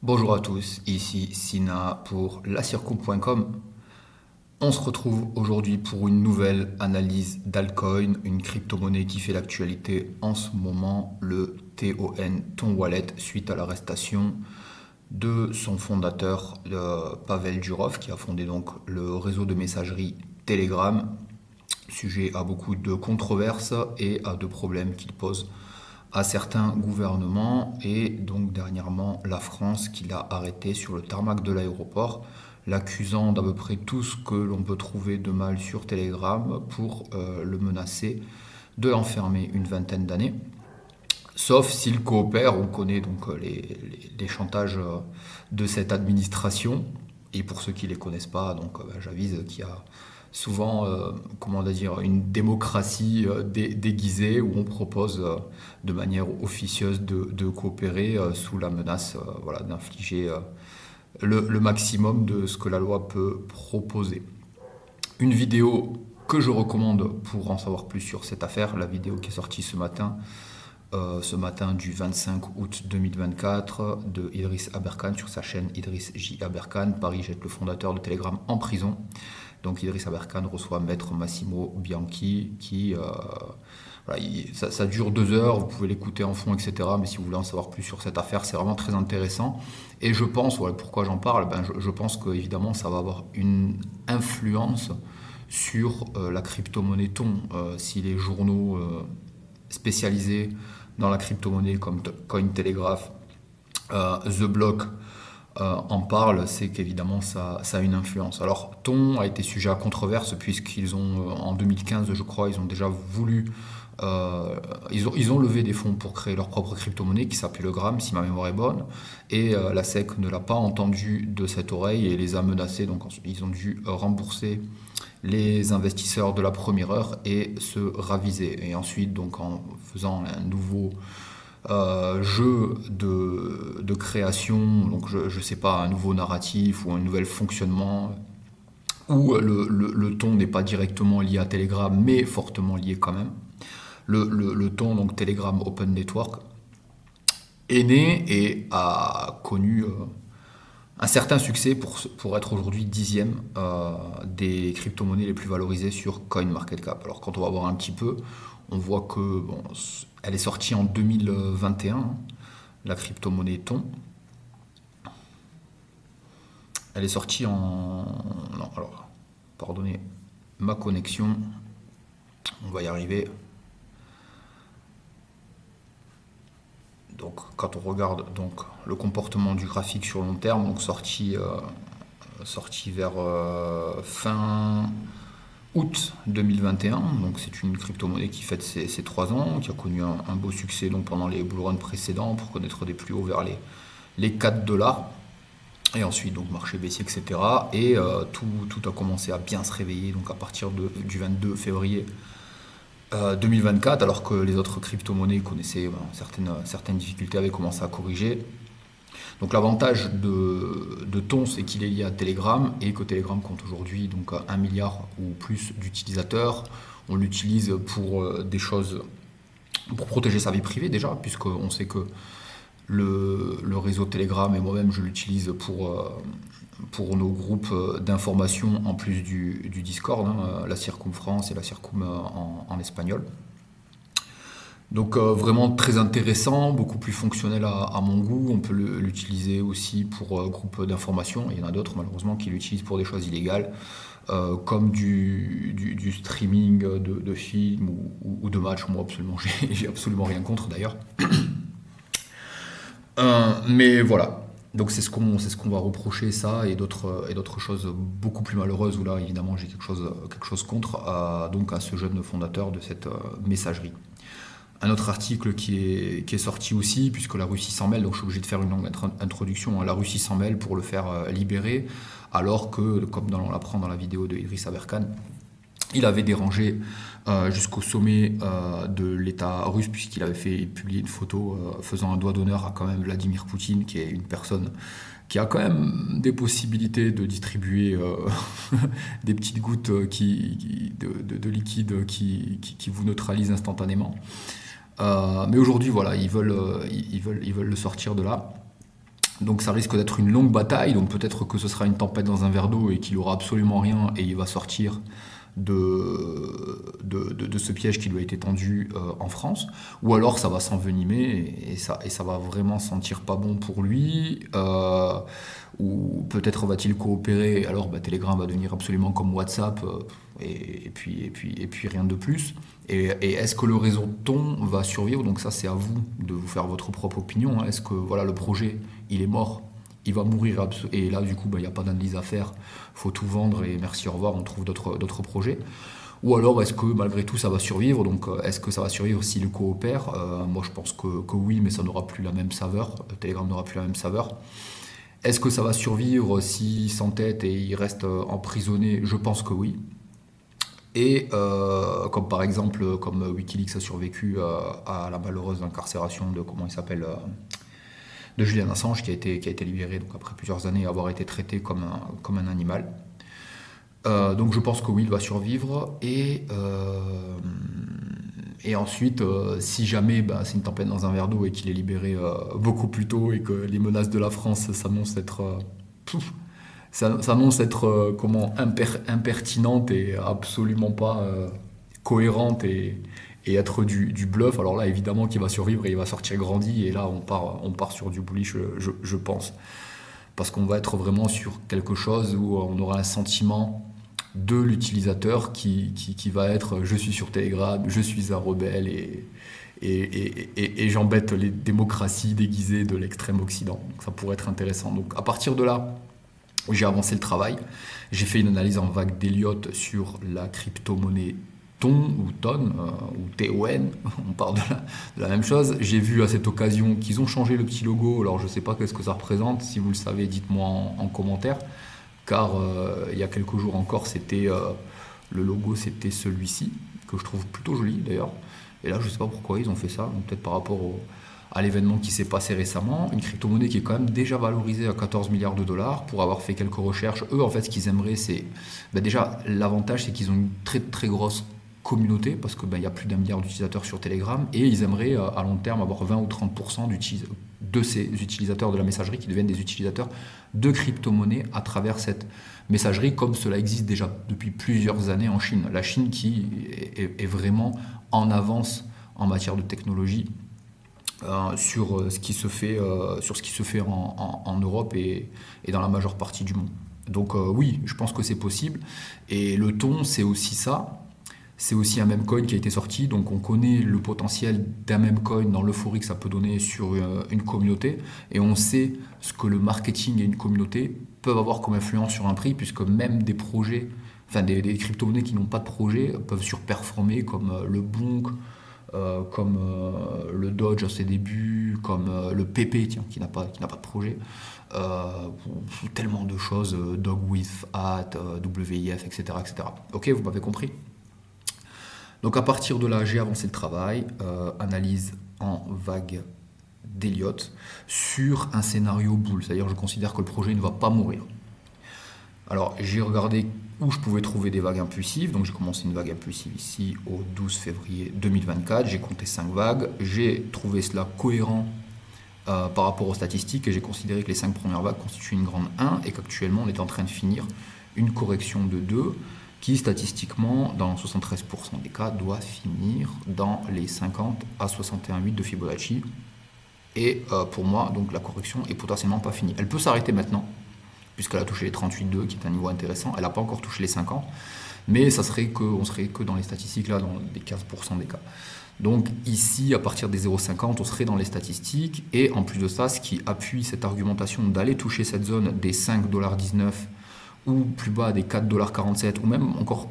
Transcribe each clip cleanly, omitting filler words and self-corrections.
Bonjour à tous, ici Sina pour lacircoupe.com. On se retrouve aujourd'hui pour une nouvelle analyse d'Alcoin, une crypto-monnaie qui fait l'actualité en ce moment, le TON, Ton Wallet, suite à l'arrestation de son fondateur, Pavel Durov, qui a fondé donc le réseau de messagerie Telegram, sujet à beaucoup de controverses et à de problèmes qu'il pose à certains gouvernements, et donc dernièrement la France qui l'a arrêté sur le tarmac de l'aéroport, l'accusant d'à peu près tout ce que l'on peut trouver de mal sur Telegram pour le menacer de l'enfermer une vingtaine d'années. Sauf s'il coopère, on connaît donc les chantages de cette administration. Et pour ceux qui ne les connaissent pas, donc j'avise qu'il y a souvent, comment dire, une démocratie déguisée où on propose de manière officieuse de coopérer sous la menace voilà, d'infliger le maximum de ce que la loi peut proposer. Une vidéo que je recommande pour en savoir plus sur cette affaire, la vidéo qui est sortie ce matin du 25 août 2024 de Idriss Aberkan sur sa chaîne Idriss J. Aberkan. Paris jette le fondateur de Telegram en prison. Donc Idriss Aberkan reçoit Maître Massimo Bianchi qui... voilà, ça dure 2 heures, vous pouvez l'écouter en fond, etc. Mais si vous voulez en savoir plus sur cette affaire, c'est vraiment très intéressant. Et je pense, voilà, pourquoi j'en parle, je pense qu'évidemment ça va avoir une influence sur la crypto-monnaie Ton. Si les journaux spécialisés dans la crypto-monnaie comme Cointelegraph, The Block en parle, c'est qu'évidemment ça a une influence. Alors Ton a été sujet à controverse puisqu'ils ont, en 2015 je crois, ils ont déjà voulu, ils ont levé des fonds pour créer leur propre crypto-monnaie qui s'appelait le Gram, si ma mémoire est bonne, et la SEC ne l'a pas entendu de cette oreille et les a menacés, donc ils ont dû rembourser les investisseurs de la première heure et se raviser. Et ensuite, donc en faisant un nouveau jeu de création, donc je sais pas, un nouveau narratif ou un nouvel fonctionnement, où le ton n'est pas directement lié à Telegram, mais fortement lié quand même. Le ton, donc Telegram Open Network, est né et a connu un certain succès pour être aujourd'hui dixième des crypto-monnaies les plus valorisées sur CoinMarketCap. Alors quand on va voir un petit peu, on voit que bon, elle est sortie en 2021, hein, la crypto-monnaie Ton. Elle est sortie en... Non, alors, pardonnez ma connexion, on va y arriver. Donc quand on regarde donc, le comportement du graphique sur long terme, donc sorti vers fin août 2021, donc c'est une crypto-monnaie qui fête ses 3 ans, qui a connu un beau succès donc, pendant les bull runs précédents pour connaître des plus hauts vers les 4 dollars. Et ensuite, donc marché baissier, etc. Et tout a commencé à bien se réveiller donc à partir du 22 février 2024, alors que les autres crypto-monnaies connaissaient certaines difficultés, avaient commencé à corriger. Donc l'avantage de Ton, c'est qu'il est lié à Telegram et que Telegram compte aujourd'hui donc 1 milliard ou plus d'utilisateurs. On l'utilise pour des choses, pour protéger sa vie privée déjà, puisqu'on sait que le réseau Telegram et moi-même je l'utilise pour nos groupes d'information en plus du Discord, hein, la Circumfrance et la Circum en espagnol. Donc vraiment très intéressant, beaucoup plus fonctionnel à mon goût. On peut l'utiliser aussi pour groupes d'information. Il y en a d'autres malheureusement qui l'utilisent pour des choses illégales, comme du streaming de films ou de matchs. Moi absolument, j'ai absolument rien contre d'ailleurs. Mais voilà. Donc c'est ce qu'on va reprocher, ça et d'autres choses beaucoup plus malheureuses où là évidemment j'ai quelque chose contre donc à ce jeune fondateur de cette messagerie. Un autre article qui est sorti aussi, puisque la Russie s'en mêle, donc je suis obligé de faire une longue introduction. La Russie s'en mêle pour le faire libérer, alors que, comme on l'apprend dans la vidéo de Idriss Aberkan, il avait dérangé jusqu'au sommet de l'État russe, puisqu'il avait publié une photo faisant un doigt d'honneur à quand même Vladimir Poutine, qui est une personne qui a quand même des possibilités de distribuer des petites gouttes de liquide qui vous neutralisent instantanément. Mais aujourd'hui, voilà, ils veulent le sortir de là. Donc ça risque d'être une longue bataille, donc peut-être que ce sera une tempête dans un verre d'eau et qu'il aura absolument rien et il va sortir de ce piège qui lui a été tendu en France, ou alors ça va s'envenimer et ça va vraiment sentir pas bon pour lui, ou peut-être va-t-il coopérer, et alors Telegram va devenir absolument comme WhatsApp, et puis rien de plus. Et est-ce que le réseau Ton va survivre? Donc ça c'est à vous de vous faire votre propre opinion, hein. Est-ce que voilà, le projet il est mort, il va mourir, et là du coup il n'y a pas d'analyse à faire, faut tout vendre et merci au revoir, on trouve d'autres projets. Ou alors est-ce que malgré tout ça va survivre? Donc est-ce que ça va survivre s'il coopère? Moi je pense que oui, mais ça n'aura plus la même saveur, Telegram n'aura plus la même saveur. Est-ce que ça va survivre s'il s'entête et il reste emprisonné? Je pense que oui. Et comme par exemple, comme Wikileaks a survécu à la malheureuse incarcération de, comment il s'appelle, de Julian Assange, qui a été libéré donc, après plusieurs années avoir été traité comme un animal. Donc je pense que oui, il va survivre. Et ensuite, si jamais c'est une tempête dans un verre d'eau et qu'il est libéré beaucoup plus tôt et que les menaces de la France s'annoncent être, comment, impertinentes et absolument pas cohérentes et être du bluff, alors là évidemment qu'il va survivre et il va sortir grandi, et là on part sur du bullish, je pense. Parce qu'on va être vraiment sur quelque chose où on aura un sentiment de l'utilisateur qui va être je suis sur Telegram, je suis un rebelle et j'embête les démocraties déguisées de l'extrême occident. Donc ça pourrait être intéressant. Donc à partir de là, j'ai avancé le travail. J'ai fait une analyse en vague d'Elliott sur la crypto-monnaie Ton ou Ton ou TON, on parle de la même chose. J'ai vu à cette occasion qu'ils ont changé le petit logo, alors je ne sais pas qu'est-ce que ça représente, si vous le savez dites-moi en commentaire, car il y a quelques jours encore le logo c'était celui-ci, que je trouve plutôt joli d'ailleurs, et là je ne sais pas pourquoi ils ont fait ça, donc peut-être par rapport à l'événement qui s'est passé récemment, une crypto-monnaie qui est quand même déjà valorisée à 14 milliards de dollars, pour avoir fait quelques recherches. Eux en fait ce qu'ils aimeraient c'est, déjà l'avantage c'est qu'ils ont une très très grosse communauté, parce que y a plus d'1 milliard d'utilisateurs sur Telegram, et ils aimeraient à long terme avoir 20 ou 30% de ces utilisateurs de la messagerie qui deviennent des utilisateurs de crypto-monnaies à travers cette messagerie, comme cela existe déjà depuis plusieurs années en Chine. La Chine qui est vraiment en avance en matière de technologie sur ce qui se fait en Europe et dans la majeure partie du monde. Donc oui, je pense que c'est possible. Et le Ton, c'est aussi ça. C'est aussi un meme coin qui a été sorti, donc on connaît le potentiel d'un meme coin dans l'euphorie que ça peut donner sur une communauté, et on sait ce que le marketing et une communauté peuvent avoir comme influence sur un prix, puisque même des projets, enfin des crypto-monnaies qui n'ont pas de projet peuvent surperformer, comme le Bonk, comme le Dodge à ses débuts, comme le PP, tiens, qui n'a pas de projet. Tellement de choses, Dog with Hat, WIF, etc., etc. Ok, vous m'avez compris? Donc à partir de là, j'ai avancé le travail, analyse en vague d'Elliott sur un scénario bull, c'est-à-dire je considère que le projet ne va pas mourir. Alors j'ai regardé où je pouvais trouver des vagues impulsives, donc j'ai commencé une vague impulsive ici au 12 février 2024, j'ai compté 5 vagues, j'ai trouvé cela cohérent par rapport aux statistiques, et j'ai considéré que les 5 premières vagues constituaient une grande 1 et qu'actuellement on est en train de finir une correction de 2 qui statistiquement, dans 73% des cas, doit finir dans les 50 à 61,8 de Fibonacci. Et pour moi, donc la correction est potentiellement pas finie. Elle peut s'arrêter maintenant, puisqu'elle a touché les 38,2, qui est un niveau intéressant. Elle n'a pas encore touché les 50, mais on serait que dans les statistiques, là, dans les 15% des cas. Donc ici, à partir des 0,50, on serait dans les statistiques. Et en plus de ça, ce qui appuie cette argumentation d'aller toucher cette zone des 5,19$ ou plus bas des 4,47$, ou même encore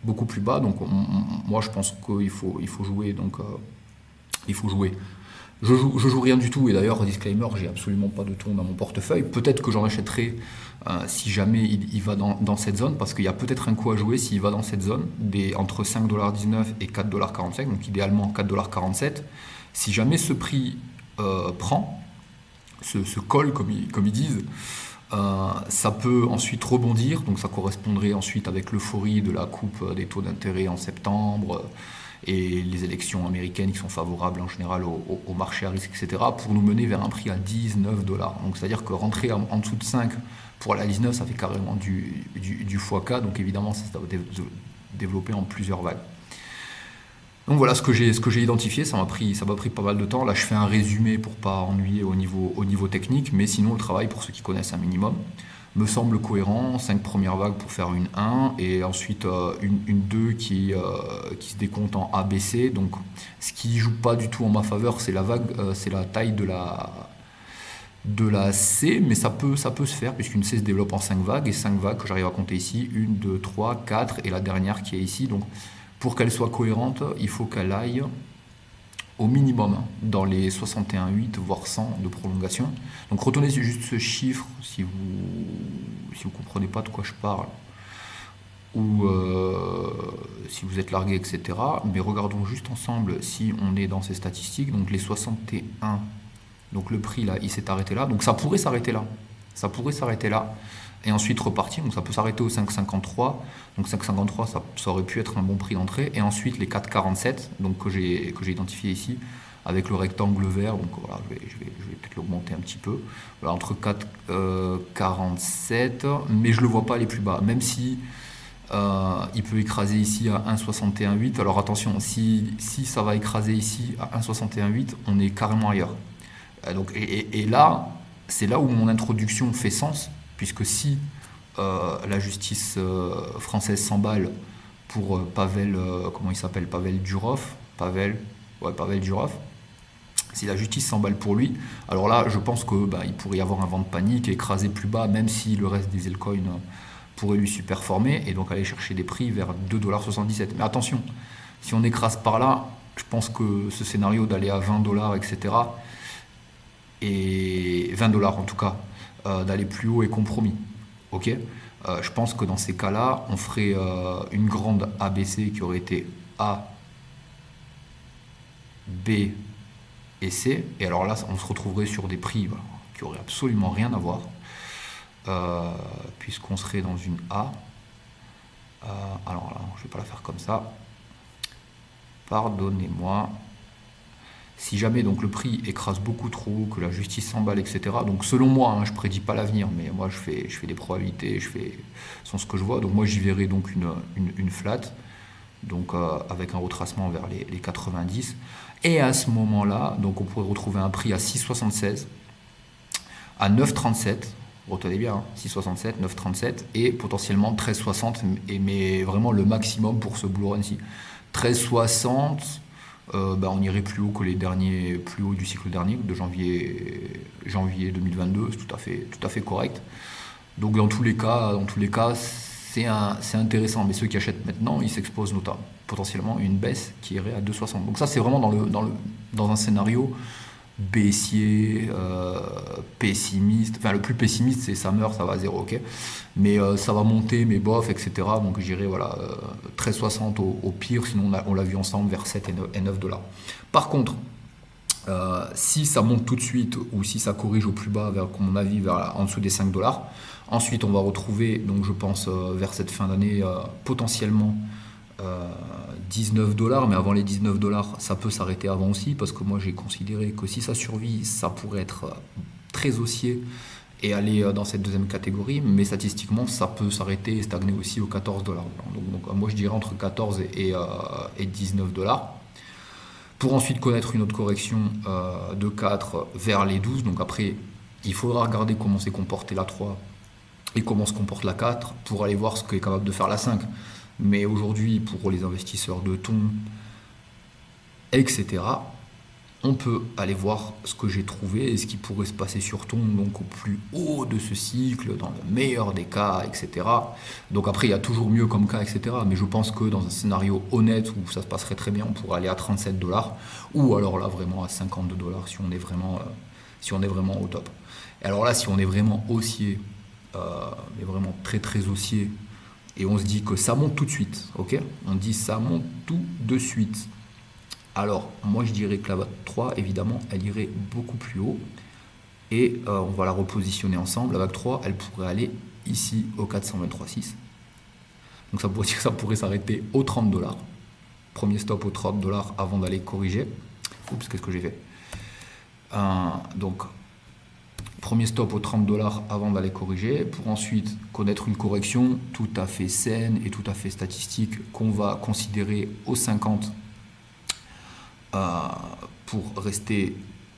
beaucoup plus bas. Donc moi je pense qu'il faut jouer. Donc il faut jouer. Je joue rien du tout, et d'ailleurs disclaimer, j'ai absolument pas de Ton dans mon portefeuille. Peut-être que j'en achèterai si jamais il va dans cette zone, parce qu'il y a peut-être un coup à jouer s'il va dans cette zone entre 5,19$ et 4,45$, donc idéalement 4,47$. Si jamais ce prix prend, se colle comme ils disent, ça peut ensuite rebondir, donc ça correspondrait ensuite avec l'euphorie de la coupe des taux d'intérêt en septembre et les élections américaines qui sont favorables en général au marché à risque, etc., pour nous mener vers un prix à 19 dollars. Donc c'est-à-dire que rentrer en dessous de 5 pour aller à 19, ça fait carrément du x4, donc évidemment ça va développer en plusieurs vagues. Donc voilà ce que j'ai identifié, ça m'a pris pas mal de temps. Là je fais un résumé pour pas ennuyer au niveau technique, mais sinon le travail, pour ceux qui connaissent un minimum, me semble cohérent. 5 premières vagues pour faire une 1 et ensuite une 2 qui se décompte en ABC. Donc ce qui joue pas du tout en ma faveur, c'est la vague, c'est la taille de la C, mais ça peut se faire puisqu'une C se développe en 5 vagues, et 5 vagues que j'arrive à compter ici, 1, 2, 3, 4 et la dernière qui est ici. Donc pour qu'elle soit cohérente, il faut qu'elle aille au minimum dans les 61,8 voire 100 de prolongation. Donc retenez juste ce chiffre si vous comprenez pas de quoi je parle, ou si vous êtes largué, etc. Mais regardons juste ensemble si on est dans ces statistiques. Donc les 61, donc le prix là, il s'est arrêté là, donc ça pourrait s'arrêter là. Et ensuite repartir, donc ça peut s'arrêter au 5,53. Donc 5,53, ça aurait pu être un bon prix d'entrée. Et ensuite les 4,47, donc que j'ai identifié ici, avec le rectangle vert. Donc voilà, je vais peut-être l'augmenter un petit peu. Voilà, entre 4,47, mais je le vois pas aller plus bas, même si il peut écraser ici à 1,61,8. Alors attention, si ça va écraser ici à 1,61,8, on est carrément ailleurs. Donc, et là, c'est là où mon introduction fait sens, puisque si la justice française s'emballe pour Pavel, comment il s'appelle, Pavel Durov, si la justice s'emballe pour lui, alors là, je pense que il pourrait y avoir un vent de panique, écraser plus bas, même si le reste des altcoins pourrait lui superformer, et donc aller chercher des prix vers 2,77$. Mais attention, si on écrase par là, je pense que ce scénario d'aller à 20 $, etc., et 20 $ en tout cas, d'aller plus haut est compromis. Ok, je pense que dans ces cas-là, on ferait une grande ABC qui aurait été A, B et C. Et alors là, on se retrouverait sur des prix qui n'auraient absolument rien à voir, puisqu'on serait dans une A. Alors là, je ne vais pas la faire comme ça. Pardonnez-moi. Si jamais donc le prix écrase beaucoup trop, que la justice s'emballe, etc. Donc selon moi, je prédis pas l'avenir, mais moi je fais des probabilités, sans ce que je vois. Donc moi j'y verrai donc une flat, donc avec un retracement vers les 90. Et à ce moment-là, donc on pourrait retrouver un prix à 6,76, à 9,37. Retenez bien, 6,67, 9,37 et potentiellement 13,60, mais vraiment le maximum pour ce bull run-ci. 13,60. On irait plus haut que les derniers, plus haut du cycle dernier de janvier 2022, c'est tout à fait correct. Donc dans tous les cas, c'est intéressant. Mais ceux qui achètent maintenant, ils s'exposent notamment potentiellement à une baisse qui irait à 2,60. Donc ça, c'est vraiment dans un scénario baissier, pessimiste. Enfin, le plus pessimiste, c'est ça meurt, ça va à zéro, ok. Mais ça va monter, mais bof, etc. Donc j'irai 13,60 au pire, sinon on l'a vu ensemble vers 7 et 9 $. Par contre, si ça monte tout de suite ou si ça corrige au plus bas, vers, à mon avis, en dessous des 5 $, ensuite on va retrouver, donc je pense vers cette fin d'année, potentiellement 19 $, mais avant les 19 $, ça peut s'arrêter avant aussi, parce que moi j'ai considéré que si ça survit, ça pourrait être très haussier et aller dans cette deuxième catégorie, mais statistiquement ça peut s'arrêter et stagner aussi aux 14 $. Donc moi je dirais entre 14 et 19 $, pour ensuite connaître une autre correction de 4 vers les 12. Donc après, il faudra regarder comment s'est comportée la 3 et comment se comporte la 4 pour aller voir ce qu'est capable de faire la 5. Mais aujourd'hui, pour les investisseurs de thon, etc., on peut aller voir ce que j'ai trouvé et ce qui pourrait se passer sur thon, donc au plus haut de ce cycle, dans le meilleur des cas, etc. Donc après, il y a toujours mieux comme cas, etc. Mais je pense que dans un scénario honnête où ça se passerait très bien, on pourrait aller à 37 $, ou alors là vraiment à 52 $ si on est vraiment au top. Et alors là, si on est vraiment haussier, mais vraiment très très haussier, et on se dit que ça monte tout de suite, ok ? On dit ça monte tout de suite. Alors, moi je dirais que la vague 3, évidemment, elle irait beaucoup plus haut. Et on va la repositionner ensemble. La vague 3, elle pourrait aller ici au 423,6. Donc ça pourrait s'arrêter aux 30 $. premier stop aux 30 dollars avant d'aller corriger. Oups, qu'est-ce que j'ai fait? Donc, premier stop aux 30 dollars avant d'aller corriger, pour ensuite connaître une correction tout à fait saine et tout à fait statistique qu'on va considérer aux 50 pour rester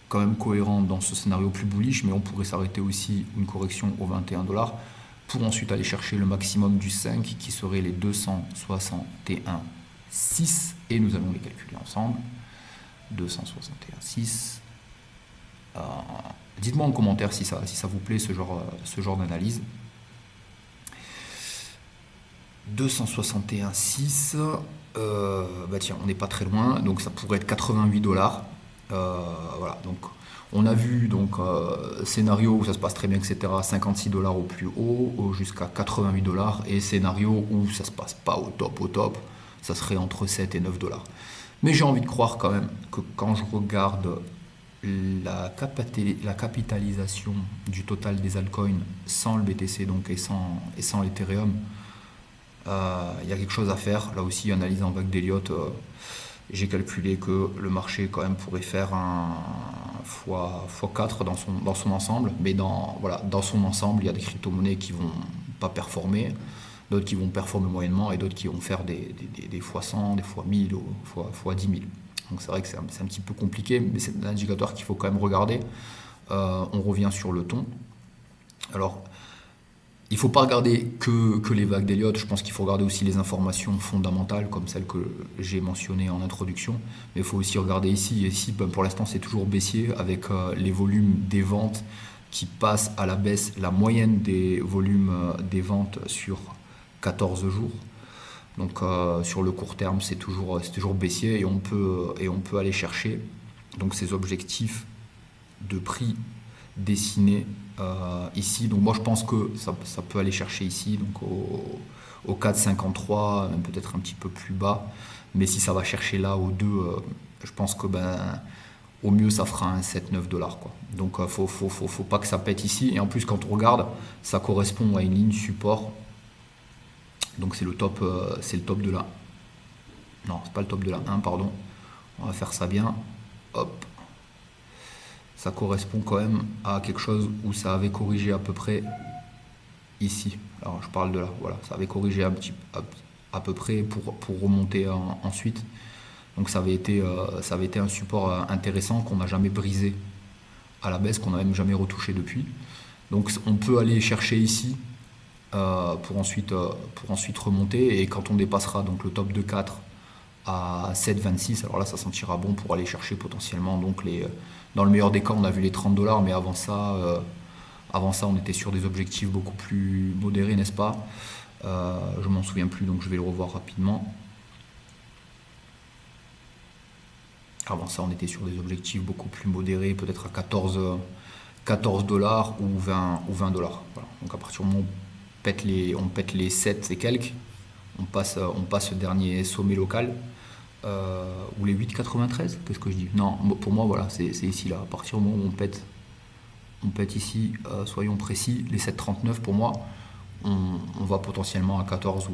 quand même cohérent dans ce scénario plus bullish, mais on pourrait s'arrêter aussi une correction aux 21 dollars pour ensuite aller chercher le maximum du 5 qui serait les 261,6 et nous allons les calculer ensemble. 261,6. Dites-moi en commentaire si ça vous plaît ce genre d'analyse. 261,6. Bah tiens, on n'est pas très loin, donc ça pourrait être 88 dollars. Voilà, donc on a vu scénario où ça se passe très bien, etc. 56 dollars au plus haut, jusqu'à 88 dollars, et scénario où ça se passe pas au top, ça serait entre 7 et 9 dollars. Mais j'ai envie de croire quand même que quand je regarde la capitalisation du total des altcoins sans le BTC donc et sans l'Ethereum, il y a quelque chose à faire. Là aussi, analyse en vague d'Elliott, j'ai calculé que le marché quand même pourrait faire un x4 dans son ensemble, mais dans son ensemble, il y a des crypto-monnaies qui vont pas performer, d'autres qui vont performer moyennement et d'autres qui vont faire des x100, des x1000 ou x10 000. Donc c'est vrai que c'est un petit peu compliqué, mais c'est un indicateur qu'il faut quand même regarder. On revient sur le ton. Alors, il ne faut pas regarder que les vagues d'Elliott, je pense qu'il faut regarder aussi les informations fondamentales, comme celles que j'ai mentionnées en introduction. Mais il faut aussi regarder ici. Ici, pour l'instant, c'est toujours baissier, avec les volumes des ventes qui passent à la baisse, la moyenne des volumes des ventes sur 14 jours. Donc sur le court terme, c'est toujours baissier et on peut aller chercher donc ces objectifs de prix dessinés ici. Donc moi je pense que ça peut aller chercher ici, donc au 4,53, même peut-être un petit peu plus bas. Mais si ça va chercher là au 2, je pense que au mieux ça fera un 7-9 dollars quoi. Donc faut pas que ça pète ici. Et en plus quand on regarde, ça correspond à une ligne support. Donc c'est le top de la... Non, c'est pas le top de la 1, pardon. On va faire ça bien. Hop. Ça correspond quand même à quelque chose où ça avait corrigé à peu près ici. Alors je parle de là, voilà. Ça avait corrigé à peu près pour remonter ensuite. Donc ça avait été un support intéressant qu'on n'a jamais brisé à la baisse, qu'on n'a même jamais retouché depuis. Donc on peut aller chercher ici pour ensuite remonter, et quand on dépassera donc le top de 4 à 7,26, alors là ça sentira bon pour aller chercher potentiellement donc dans le meilleur des cas on a vu les 30 dollars, mais avant ça on était sur des objectifs beaucoup plus modérés, n'est-ce pas? Je m'en souviens plus, donc je vais le revoir rapidement. Avant ça on était sur des objectifs beaucoup plus modérés, peut-être à 14 dollars ou 20 dollars. Voilà. Donc à partir du moment où on pète les 7 et quelques, on passe ce dernier sommet local, ou les 8,93, qu'est-ce que je dis? Non, pour moi voilà, c'est ici là, à partir du moment où on pète ici, soyons précis, les 7,39 pour moi, on va potentiellement à 14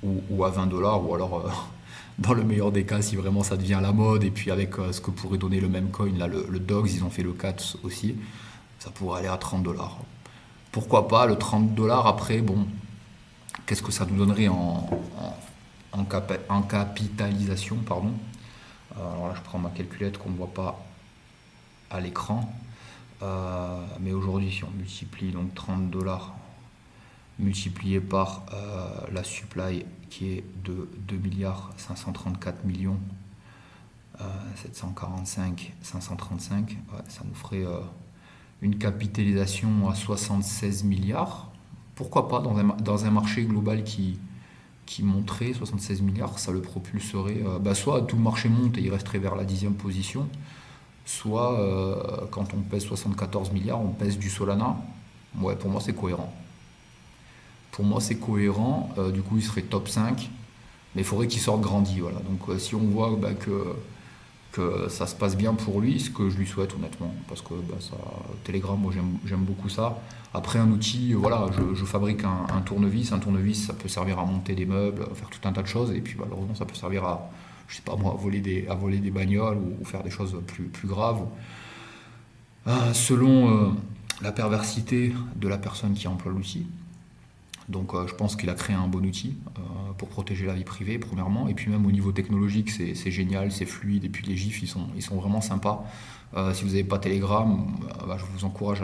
ou à 20 dollars, ou alors dans le meilleur des cas, si vraiment ça devient la mode, et puis avec ce que pourrait donner le même coin, là le Dogs, ils ont fait le 4 aussi, ça pourrait aller à 30 dollars. Pourquoi pas le 30 dollars après, bon, qu'est-ce que ça nous donnerait en capitalisation, pardon. Alors là, je prends ma calculette qu'on ne voit pas à l'écran. Mais aujourd'hui, si on multiplie donc 30 dollars multiplié par la supply qui est de 2 milliards 534 millions 745 535, ouais, ça nous ferait une capitalisation à 76 milliards. Pourquoi pas dans un marché global qui monterait 76 milliards, ça le propulserait, soit tout le marché monte et il resterait vers la 10e position, soit quand on pèse 74 milliards, on pèse du Solana. Ouais, pour moi c'est cohérent. Du coup il serait top 5, mais il faudrait qu'il sorte grandi. Voilà. Donc si on voit que ça se passe bien pour lui, ce que je lui souhaite honnêtement, parce que Telegram, moi j'aime beaucoup ça. Après un outil, voilà, je fabrique un tournevis ça peut servir à monter des meubles, à faire tout un tas de choses, et puis malheureusement ça peut servir à je sais pas moi, à voler des bagnoles ou faire des choses plus graves. Selon la perversité de la personne qui emploie l'outil. Donc je pense qu'il a créé un bon outil pour protéger la vie privée, premièrement. Et puis même au niveau technologique, c'est génial, c'est fluide. Et puis les gifs, ils sont vraiment sympas. Si vous n'avez pas Telegram, je vous encourage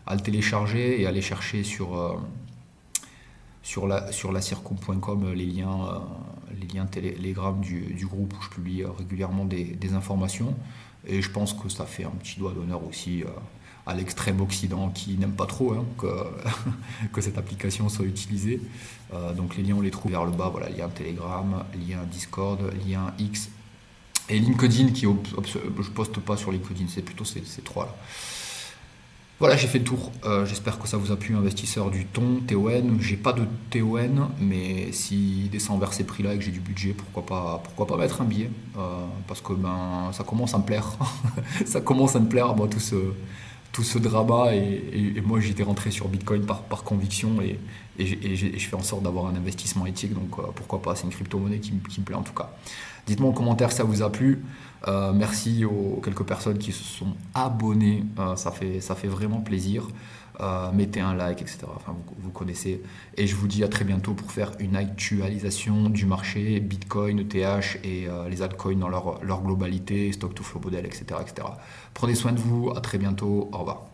à le télécharger et à aller chercher sur la circum.com les liens Telegram du groupe où je publie régulièrement des informations. Et je pense que ça fait un petit doigt d'honneur aussi à l'extrême occident qui n'aime pas trop que cette application soit utilisée. Donc les liens on les trouve vers le bas, voilà, lien Telegram, lien Discord, lien X et LinkedIn je poste pas sur LinkedIn, c'est plutôt ces trois là. Voilà, j'ai fait le tour. J'espère que ça vous a plu, investisseur du thon, TON. J'ai pas de TON, mais s'il descend vers ces prix-là et que j'ai du budget, pourquoi pas mettre un billet parce que ça commence à me plaire. Ça commence à me plaire, moi, tout ce drama. Et moi, j'étais rentré sur Bitcoin par conviction et je fais en sorte d'avoir un investissement éthique. Donc, pourquoi pas. C'est une crypto-monnaie qui me plaît en tout cas. Dites-moi en commentaire si ça vous a plu. Merci aux quelques personnes qui se sont abonnées. Ça fait vraiment plaisir. Mettez un like, etc. Enfin, vous connaissez. Et je vous dis à très bientôt pour faire une actualisation du marché, Bitcoin, ETH et les altcoins dans leur globalité, stock to flow model, etc., etc. Prenez soin de vous. À très bientôt. Au revoir.